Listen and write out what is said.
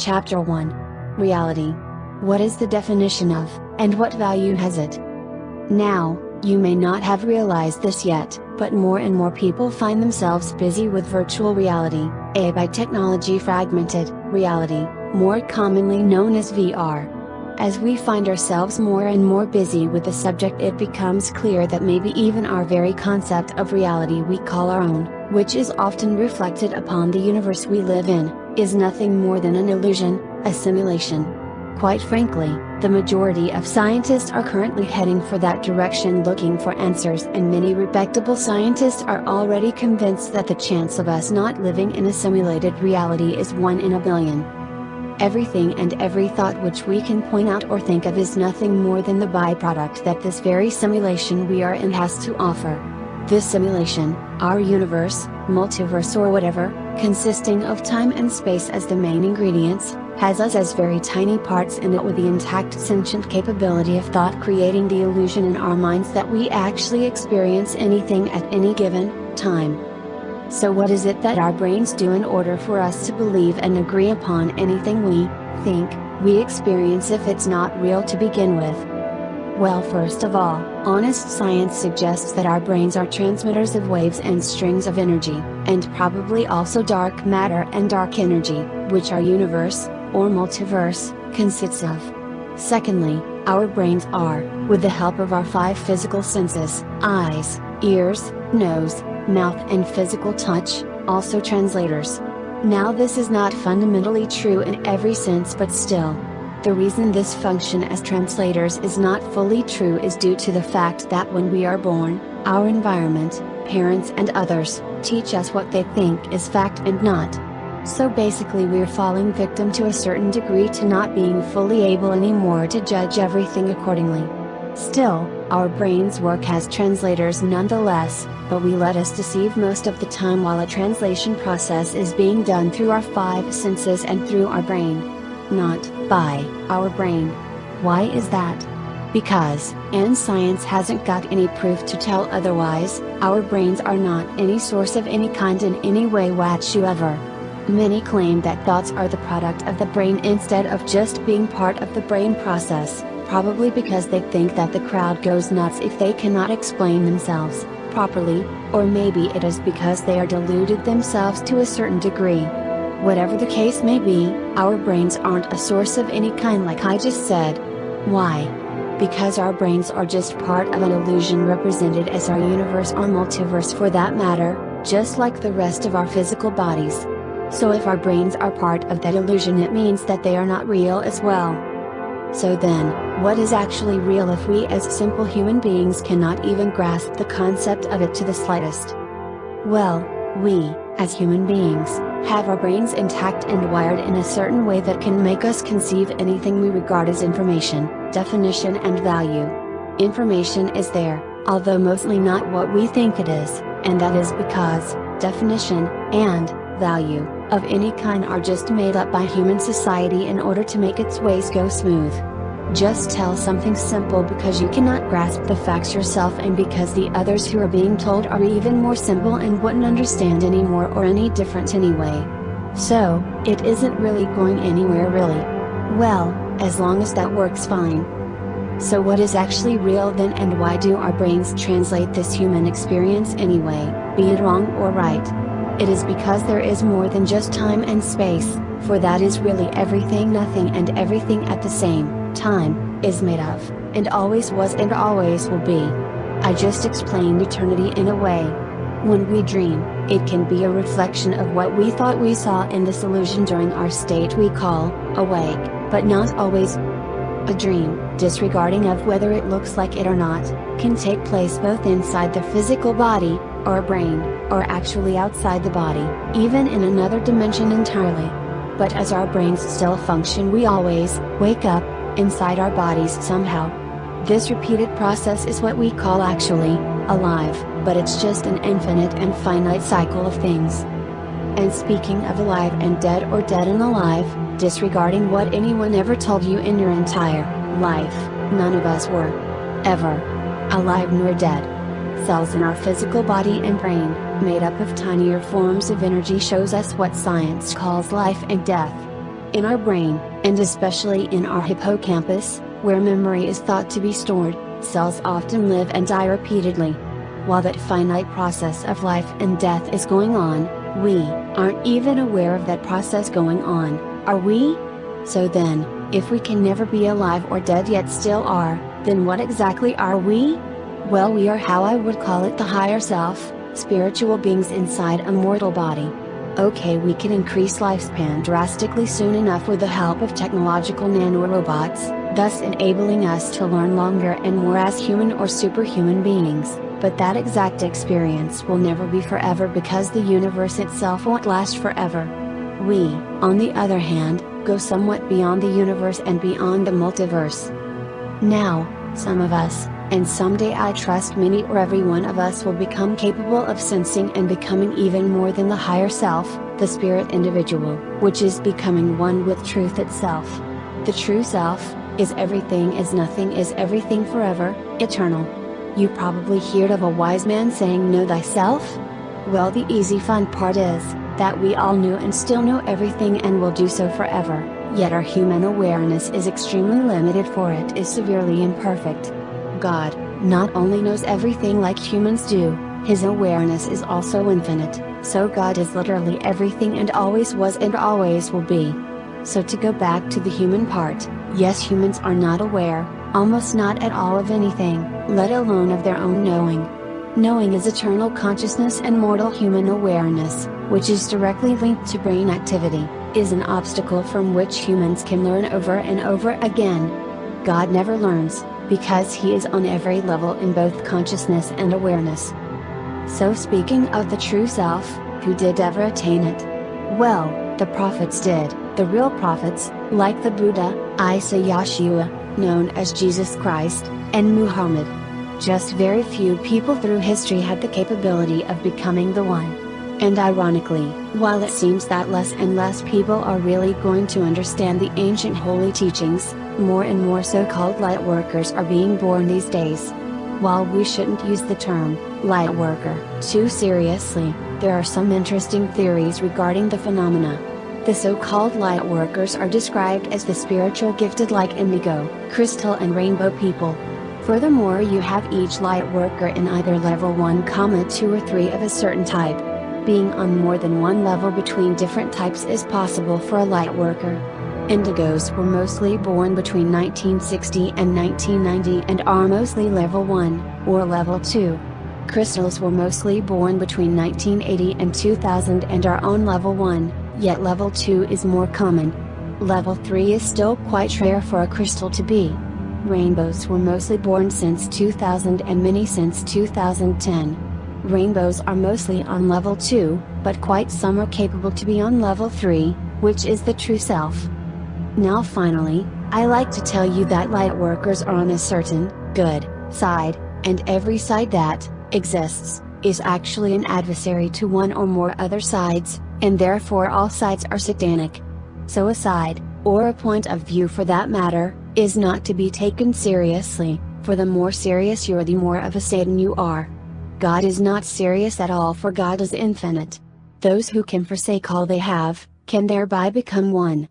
Chapter 1. Reality. What is the definition of, and what value has it? Now, you may not have realized this yet, but more and more people find themselves busy with virtual reality, by technology fragmented reality, more commonly known as VR. As we find ourselves more and more busy with the subject, it becomes clear that maybe even our very concept of reality we call our own, which is often reflected upon the universe we live in, is nothing more than an illusion, a simulation. Quite frankly, the majority of scientists are currently heading for that direction, looking for answers, and many respectable scientists are already convinced that the chance of us not living in a simulated reality is 1 in a billion. Everything and every thought which we can point out or think of is nothing more than the byproduct that this very simulation we are in has to offer. This simulation, our universe, multiverse or whatever, consisting of time and space as the main ingredients, has us as very tiny parts in it with the intact sentient capability of thought, creating the illusion in our minds that we actually experience anything at any given time. So what is it that our brains do in order for us to believe and agree upon anything we think we experience if it's not real to begin with? Well, first of all, honest science suggests that our brains are transmitters of waves and strings of energy, and probably also dark matter and dark energy, which our universe, or multiverse, consists of. Secondly, our brains are, with the help of our 5 physical senses, eyes, ears, nose, mouth and physical touch, also translators. Now this is not fundamentally true in every sense, but still. The reason this function as translators is not fully true is due to the fact that when we are born, our environment, parents and others, teach us what they think is fact and not. So basically we're falling victim to a certain degree to not being fully able anymore to judge everything accordingly. Still, our brains work as translators nonetheless, but we let us deceive most of the time while a translation process is being done through our 5 senses and through our brain. Not by our brain. Why is that? Because, and science hasn't got any proof to tell otherwise, our brains are not any source of any kind in any way whatsoever. Many claim that thoughts are the product of the brain instead of just being part of the brain process, probably because they think that the crowd goes nuts if they cannot explain themselves properly, or maybe it is because they are deluded themselves to a certain degree. Whatever the case may be, our brains aren't a source of any kind like I just said. Why? Because our brains are just part of an illusion represented as our universe or multiverse for that matter, just like the rest of our physical bodies. So if our brains are part of that illusion, it means that they are not real as well. So then, what is actually real if we as simple human beings cannot even grasp the concept of it to the slightest? Well, we, as human beings, have our brains intact and wired in a certain way that can make us conceive anything we regard as information, definition and value. Information is there, although mostly not what we think it is, and that is because definition and value of any kind are just made up by human society in order to make its ways go smooth. Just tell something simple because you cannot grasp the facts yourself, and because the others who are being told are even more simple and wouldn't understand any more or any different anyway. So, it isn't really going anywhere really. Well, as long as that works fine. So what is actually real then, and why do our brains translate this human experience anyway, be it wrong or right? It is because there is more than just time and space, for that is really everything nothing and everything at the same time is made of, and always was and always will be. I just explained eternity in a way. When we dream, it can be a reflection of what we thought we saw in this illusion during our state we call awake, but not always. A dream, disregarding of whether it looks like it or not, can take place both inside the physical body, or brain, or actually outside the body, even in another dimension entirely. But as our brains still function, we always wake up inside our bodies somehow. This repeated process is what we call actually alive, but it's just an infinite and finite cycle of things. And speaking of alive and dead, or dead and alive, disregarding what anyone ever told you in your entire life, none of us were ever alive nor dead. Cells in our physical body and brain, made up of tinier forms of energy, shows us what science calls life and death. In our brain, and especially in our hippocampus, where memory is thought to be stored, cells often live and die repeatedly. While that finite process of life and death is going on, we aren't even aware of that process going on, are we? So then, if we can never be alive or dead yet still are, then what exactly are we? Well, we are how I would call it the higher self, spiritual beings inside a mortal body. Okay, we can increase lifespan drastically soon enough with the help of technological nanorobots, thus enabling us to learn longer and more as human or superhuman beings, but that exact experience will never be forever because the universe itself won't last forever. We, on the other hand, go somewhat beyond the universe and beyond the multiverse. Now, some of us, and someday I trust many or every one of us will become capable of sensing and becoming even more than the higher self, the spirit individual, which is becoming one with truth itself. The true self, is everything is nothing is everything forever, eternal. You probably heard of a wise man saying know thyself? Well, the easy fun part is, that we all knew and still know everything and will do so forever, yet our human awareness is extremely limited for it is severely imperfect. God, not only knows everything like humans do, His awareness is also infinite, so God is literally everything and always was and always will be. So to go back to the human part, yes, humans are not aware, almost not at all of anything, let alone of their own knowing. Knowing is eternal consciousness, and mortal human awareness, which is directly linked to brain activity, is an obstacle from which humans can learn over and over again. God never learns, because He is on every level in both consciousness and awareness. So speaking of the true self, who did ever attain it? Well, the prophets did, the real prophets, like the Buddha, Isa Yeshua, known as Jesus Christ, and Muhammad. Just very few people through history had the capability of becoming the one. And ironically, while it seems that less and less people are really going to understand the ancient holy teachings, more and more so-called light workers are being born these days. While we shouldn't use the term, light worker, too seriously, there are some interesting theories regarding the phenomena. The so-called light workers are described as the spiritual gifted like indigo, crystal and rainbow people. Furthermore, you have each light worker in either level 1, 2 or 3 of a certain type. Being on more than one level between different types is possible for a light worker. Indigos were mostly born between 1960 and 1990 and are mostly level 1, or level 2. Crystals were mostly born between 1980 and 2000 and are on level 1, yet level 2 is more common. Level 3 is still quite rare for a crystal to be. Rainbows were mostly born since 2000 and many since 2010. Rainbows are mostly on level 2, but quite some are capable to be on level 3, which is the true self. Now finally, I like to tell you that light workers are on a certain, good, side, and every side that exists, is actually an adversary to one or more other sides, and therefore all sides are satanic. So a side, or a point of view for that matter, is not to be taken seriously, for the more serious you're the more of a Satan you are. God is not serious at all, for God is infinite. Those who can forsake all they have, can thereby become one.